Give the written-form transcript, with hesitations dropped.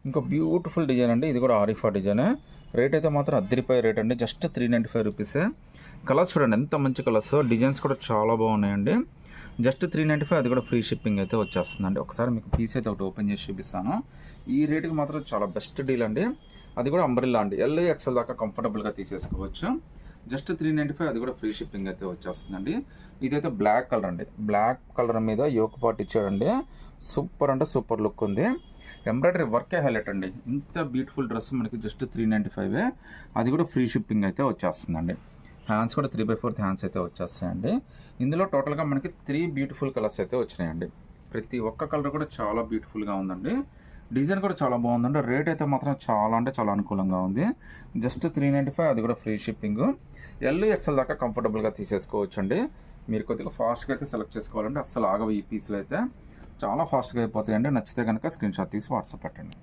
ఇంకో beautiful design అండి, ఇది కూడా ఆరిఫా డిజైన్. రేట్ అయితే మాత్రం అద్దరిపోయే రేట్ అండి, జస్ట్ 395 రూపీసే. కలర్స్ చూడండి ఎంత మంచి కలర్స్, డిజైన్స్ కూడా చాలా బాగున్నాయండి. జస్ట్ 395, అది కూడా ఫ్రీ షిప్పింగ్ అయితే వచ్చేస్తుందండి. ఒకసారి మీకు పీస్ అయితే ఒకటి ఓపెన్ చేసి చూపిస్తాను. ఈ రేటుకి మాత్రం చాలా బెస్ట్ డీల్ అండి. అది కూడా అంబ్రెల్లా అండి, ఎల్ ఎక్స్ఎల్ దాకా కంఫర్టబుల్గా తీసేసుకోవచ్చు. జస్ట్ 395, అది కూడా ఫ్రీ షిప్పింగ్ అయితే వచ్చేస్తుందండి. ఇదైతే బ్లాక్ కలర్ అండి, బ్లాక్ కలర్ మీద యోక్ పాట్ ఇచ్చాడండి. సూపర్ అంటే సూపర్ లుక్ ఉంది. ఎంబ్రాయిడరీ వర్కే హైలైట్ అండి. ఇంత బ్యూటిఫుల్ డ్రెస్ మనకి జస్ట్ 395, అది కూడా ఫ్రీ షిప్పింగ్ అయితే వచ్చేస్తుందండి. హ్యాండ్స్ కూడా 3/4 హ్యాండ్స్ అయితే వచ్చేస్తాయండి. ఇందులో టోటల్గా మనకి 3 బ్యూటిఫుల్ కలర్స్ అయితే వచ్చినాయండి. ప్రతి ఒక్క కలర్ కూడా చాలా బ్యూటిఫుల్గా ఉందండి. డిజైన్ కూడా చాలా బాగుందండి. రేట్ అయితే మాత్రం చాలా అంటే చాలా అనుకూలంగా ఉంది. జస్ట్ 395, అది కూడా ఫ్రీ షిప్పింగ్. ఎల్ ఎక్స్ఎల్ దాకా కంఫర్టబుల్గా తీసేసుకోవచ్చు అండి. మీరు కొద్దిగా ఫాస్ట్గా అయితే సెలెక్ట్ చేసుకోవాలంటే అస్సలు ఆగవు ఈ పీసులు అయితే, చాలా ఫాస్ట్గా అయిపోతాయండి. నచ్చితే కనుక స్క్రీన్ షాట్ తీసి వాట్సాప్ పెట్టండి.